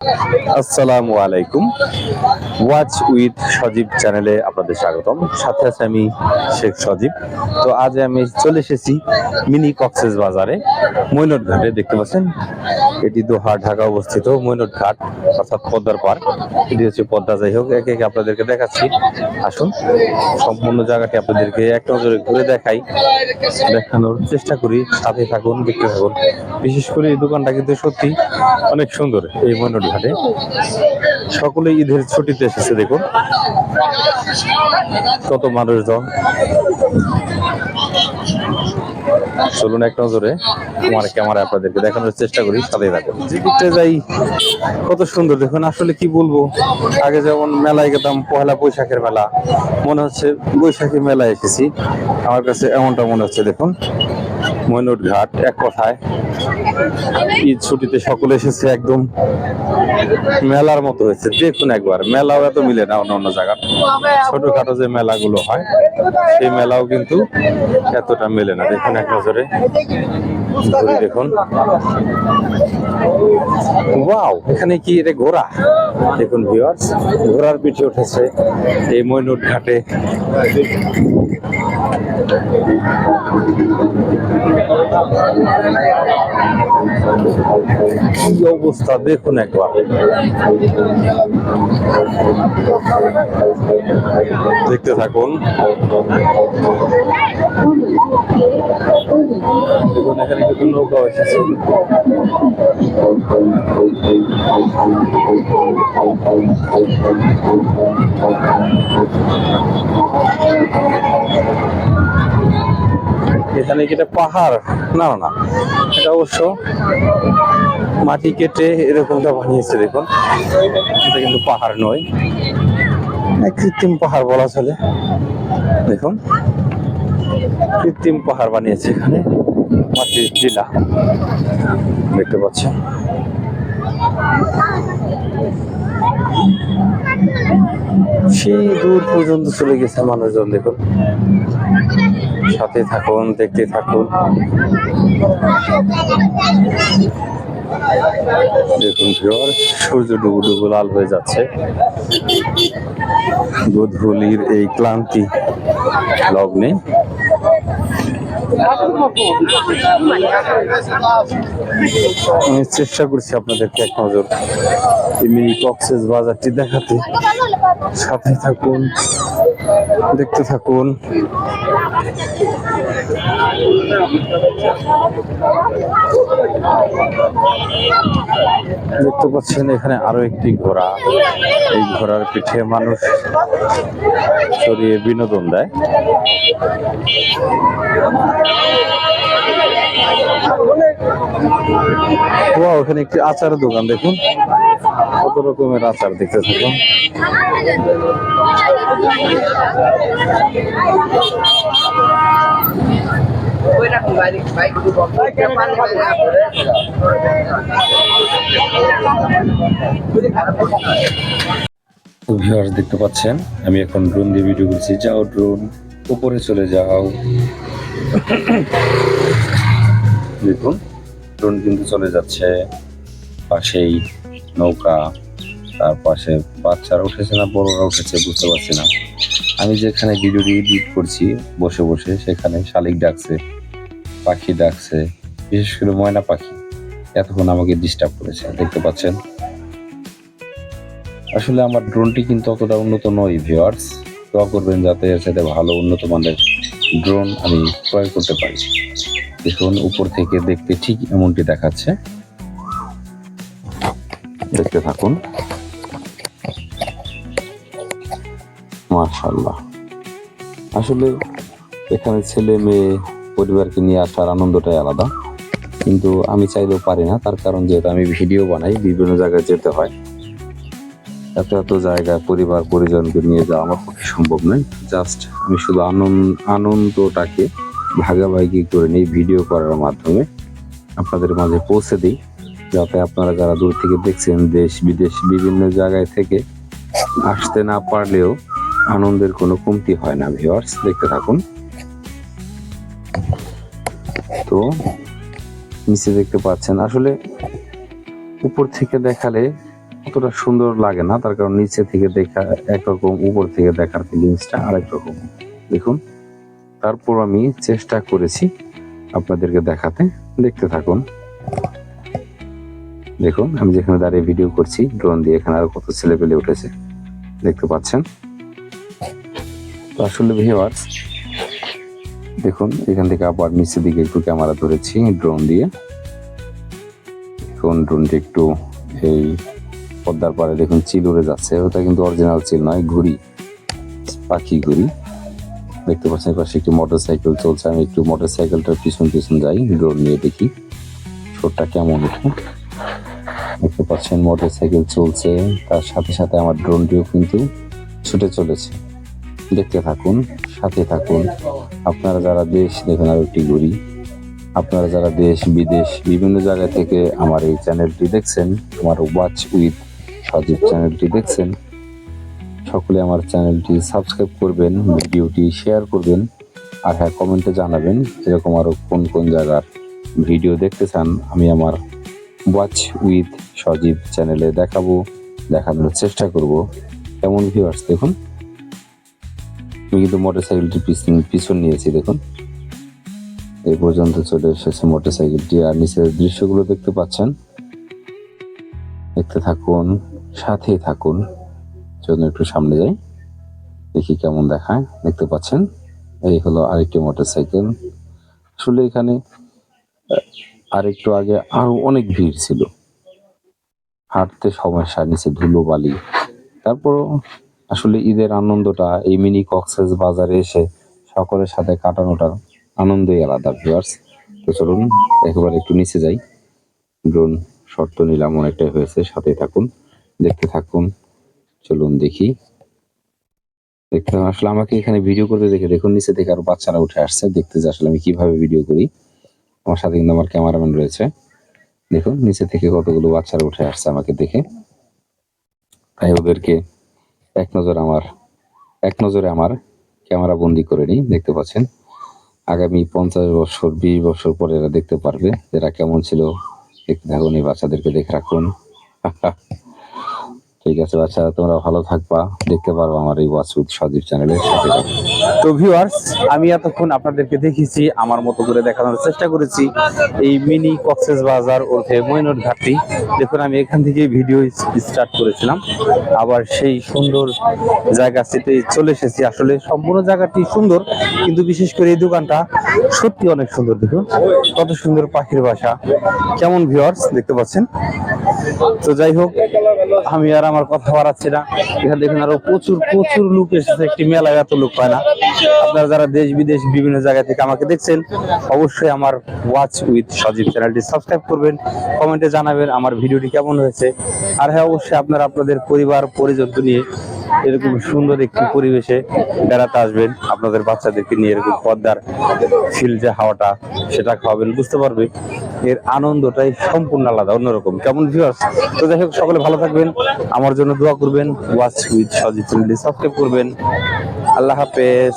আসসালামু আলাইকুম। Watch with সজীব চ্যানেলে আপনাদের স্বাগতম। সাথে আছে আমি শেখ সজীব। তো আজ আমি চলে এসেছি মিনি কক্সেস বাজারে, মৈনট ঘাটে। দেখতে পাচ্ছেন, এটি দোহা ঢাকা অবস্থিত মৈনট ঘাট, অর্থাৎ পদ্মার পার। এটি হচ্ছে পদ্মা। যাই হোক, একে একে আপনাদেরকে দেখাচ্ছি। আসুন, সম্পূর্ণ জায়গাটি আপনাদেরকে এক নজরে ঘুরে দেখানোর চেষ্টা করি। সাথে থাকুন, দেখতে থাকুন। বিশেষ করে এই দোকানটা কিন্তু সত্যি অনেক সুন্দর। এই মৈনট ঘাটে সকলেই ঈদের ছুটিতে এসেছে। দেখুন কত মানুষজন। চলুন এক নজরে আমার ক্যামেরা আপনাদেরকে দেখানোর চেষ্টা করি। সাথে থাকুন। যেদিকটা যাই কত সুন্দর দেখুন। আসলে কি বলবো, আগে যেমন মেলায় গেতাম, পহেলা বৈশাখের মেলা, মনে হচ্ছে বৈশাখী মেলায় এসেছি। আমার কাছে এমনটা মনে হচ্ছে। দেখুন মৈনট ঘাট এক কথায় ঈদ ছুটিতে সকলে এসেছে, একদম মেলার মতো হয়েছে। দেখুন একবার, মেলাও এত মিলে না অন্য অন্য জায়গার ছোটখাটো যে মেলাগুলো হয়, সেই মেলাও কিন্তু এতটা মেলে না। দেখুন এক নজরে দেখুন। ওয়াও, এখানে কি এটা ঘোড়া? দেখুন ভিউয়ার্স, ঘোড়ার পিঠে উঠেছে এই মৈনট ঘাটে। কি অবস্থা দেখুন একবার, দেখতে থাকুন। দেখুন এখানে কিছু নৌকা এসেছে। এখানে কি এটা পাহাড়? না না না, এটা অবশ্য মাটি কেটে এরকমটা বানিয়েছে। দেখুন, এটা কিন্তু পাহাড় নয়, কৃত্রিম পাহাড় বলা চলে। দেখুন, কৃত্রিম পাহাড় বানিয়েছে এখানে, মাটির টিলা দেখতে পাচ্ছেন। সেই দূর পর্যন্ত চলে গেছে মানুষজন। দেখুন, সাথে থাকুন, দেখতে থাকুন। দেখুন ভিউয়ার্স, সূর্য ডুবু ডুবু লাল হয়ে যাচ্ছে। গোধূলির এই ক্লান্তি লগ্নে আমি চেষ্টা করছি আপনাদেরকে এক নজর এই মিনি কক্সেস বাজারটি দেখাতে। সাথে থাকুন, দেখতে থাকুন। দেখতে পাচ্ছেন এখানে আরো একটি ঘোড়া। এই ঘোড়ার পিঠে মানুষ চড়িয়ে বিনোদন দেয়। ওখানে একটি আচারের দোকান। দেখুন কত রকমের আচার, দেখতে থাকুন। ভিউয়ার্স দেখতে পাচ্ছেন, আমি এখন ড্রোন দিয়ে ভিডিও করছি। যাও ড্রোন, উপরে চলে যাও। দেখুন ড্রোন কিন্তু চলে যাচ্ছে। পাশেই নৌকা, তার পাশে বাচ্চারা উঠেছে না বড়রা উঠেছে বুঝতে পারছি না। আমি যেখানে ভিডিওটি এডিট করছি বসে বসে, সেখানে শালিক ডাকছে, পাখি ডাকছে, বিশেষ করে ময়না পাখি এতক্ষণ আমাকে ডিস্টার্ব করেছে। দেখতে পাচ্ছেন, আসলে আমার ড্রোনটি কিন্তু অতটা উন্নত নয়। ভিউয়ার্স দোয়া করবেন যাতে এর সাথে ভালো উন্নত মানের ড্রোন আমি ক্রয় করতে পারি। দেখুন উপর থেকে দেখতে ঠিক এমনটি দেখাচ্ছে, দেখতে থাকুন। মাশাআল্লাহ, আসলে এখানে ছেলে মেয়ে পরিবারকে নিয়ে আসার আনন্দটাই আলাদা, কিন্তু আমি চাইলেও পারি না। তার কারণ যেহেতু আমি ভিডিও বানাই, বিভিন্ন জায়গায় যেতে হয়, এত এত জায়গায় পরিবার পরিজনকে নিয়ে যাওয়া আমার পক্ষে সম্ভব নয়। জাস্ট আমি শুধু আনন্দটাকে ভাগাভাগি করে নিই ভিডিও করার মাধ্যমে, আপনাদের মাঝে পৌঁছে দিই, যাতে আপনারা যারা দূর থেকে দেখছেন, দেশ বিদেশ বিভিন্ন জায়গায় থেকে আসতে না পারলেও আনন্দের কোনো কমতি হয় না। ভিউয়ার্স দেখতে থাকুন। তো নিচে দেখতে পাচ্ছেন, আসলে উপর থেকে দেখালে অতটা সুন্দর লাগে না, তার কারণ নিচে থেকে দেখা একরকম, উপর থেকে দেখার ফিলিংসটা আরেক রকম। দেখুন, তারপর আমি চেষ্টা করেছি আপনাদেরকে দেখাতে, দেখতে থাকুন। দেখুন আমি যেখানে দাঁড়িয়ে ভিডিও করছি ড্রোন দিয়ে, এখানে আরো কত ছেলেপেলে উঠেছে দেখতে পাচ্ছেন। তো আসলে ভিউয়ার্স দেখুন, এখান থেকে আবার নিচের দিকে একটু ক্যামেরা ধরেছি ড্রোন দিয়ে। এখন ড্রোনটি একটু এই পদ্মার পাড়ে দেখুন চিল উড়ে যাচ্ছে, ওটা কিন্তু অরিজিনাল চিল নয়, ঘুড়ি, পাখি ঘুড়ি দেখতে পাচ্ছেন। পাশে একটি মোটরসাইকেল চলছে, আমি একটু মোটরসাইকেলটার পিছন পিছন যাই, ড্রোন নিয়ে দেখি শটটা কেমন উঠে। দেখতে পাচ্ছেন মোটরসাইকেল চলছে, তার সাথে সাথে আমার ড্রোনটিও কিন্তু ছুটে চলেছে। দেখতে থাকুন, সাথে থাকুন। আপনারা যারা দেশ, দেখুন আর একটি ঘুড়ি, আপনারা যারা দেশ বিদেশ বিভিন্ন জায়গা থেকে আমার এই চ্যানেলটি দেখছেন, আমার ওয়াচ উইথ সজীব চ্যানেলটি দেখছেন, সকলে আমার চ্যানেলটি সাবস্ক্রাইব করবেন, ভিডিওটি শেয়ার করবেন, আর হ্যাঁ কমেন্টে জানাবেন এরকম আরো কোন কোন জায়গার ভিডিও দেখতে চান আমি আমার ওয়াচ উইথ সজীব চ্যানেলে দেখানোর চেষ্টা করব। কেমন ভিউয়ার্স দেখুন, আমি কিন্তু মোটরসাইকেলটি পিছন নিয়েছি, দেখুন এই পর্যন্ত চলে এসেছে মোটরসাইকেলটি, আর নিচের দৃশ্যগুলো দেখতে পাচ্ছেন। দেখতে থাকুন, সাথেই থাকুন। জন্য একটু সামনে যাই, দেখি কেমন দেখায়। দেখতে পাচ্ছেন এই হলো আরেকটি মোটরসাইকেল। আসলে এখানে আরেকটু আগে আরো অনেক ভিড় ছিল, হাঁটতে সমস্যা, নিচে ধুলো বালি। তারপরও আসলে ঈদের আনন্দটা এই মিনি কক্সেস বাজারে এসে সকলের সাথে কাটানোটার আনন্দই আলাদা ভিউয়ার্স। তো চলুন একেবারে একটু নিচে যাই, ড্রোন শর্ত নিলাম অনেকটাই হয়েছে, সাথে থাকুন, দেখতে থাকুন। চলুন দেখি, দেখতে আসলে আমাকে এখানে ভিডিও করতে দেখে দেখুন নিচে থেকে আরো বাচ্চারা উঠে আসছে, দেখতে যে আসলে আমি কিভাবে ভিডিও করি। আমার সাথে কিন্তু আমার ক্যামেরাম্যান রয়েছে, দেখুন নিচে থেকে কতগুলো বাচ্চারা উঠে আসছে আমাকে দেখে। তাই ওদেরকে এক নজরে আমার ক্যামেরা বন্দি করে নিই। দেখতে পাচ্ছেন আগামী 50 বছর 20 বছর পরে এরা দেখতে পারবে এরা কেমন ছিল। দেখতে থাকুন, এই বাচ্চাদেরকে দেখে রাখুন। ঠিক আছে বাচ্চারা, তোমরা ভালো থাকবা, দেখতে পারবো আমার এই ওয়াচ উইথ সজীব চ্যানেলের সাথে। তো ভিউয়ার্স, আমি এতক্ষণ আপনাদেরকে দেখেছি, আমার মতো করে দেখানোর চেষ্টা করেছি এই মিনি কক্সেস বাজার ওরফে মইনুর ঘাটটি। দেখুন আমি এখান থেকে ভিডিও স্টার্ট করেছিলাম, আবার সেই সুন্দর জায়গাটিতে চলে এসেছি। আসলে সম্পূর্ণ জায়গাটি সুন্দর, কিন্তু বিশেষ করে এই দোকানটা সত্যি অনেক সুন্দর। দেখুন কত সুন্দর পাখির বাসা, কেমন ভিউয়ার্স দেখতে পাচ্ছেন। তো যাই হোক, আমি আর আমার কথা বাড়াচ্ছি না। এখানে দেখুন আরো প্রচুর প্রচুর লোক এসেছে, একটি মেলায় এত লোক পায় না। আপনারা যারা দেশ বিদেশ বিভিন্ন জায়গা থেকে আমাকে দেখছেন, অবশ্যই আমার ওয়াচ উইথ সজীব চ্যানেলটি সাবস্ক্রাইব করবেন, কমেন্টে জানাবেন আমার ভিডিওটি কেমন হয়েছে। আর হ্যাঁ অবশ্যই আপনারা আপনাদের পরিবার পরিজন নিয়ে এরকম সুন্দর একটি পরিবেশে বেড়াতে আসবেন, আপনাদের বাচ্চাদেরকে নিয়ে এরকম পদ্মার ফিল যে হাওয়াটা সেটা খাওয়াবেন, বুঝতে পারবে এর আনন্দটাই সম্পূর্ণ আলাদা, অন্যরকম। কেমন ভিউয়ার্স? তো যাই হোক, সকলে ভালো থাকবেন, আমার জন্য দোয়া করবেন, ওয়াচ উইথ সজীব চ্যানেলটি সাবস্ক্রাইব করবেন। আল্লাহ হাফেজ।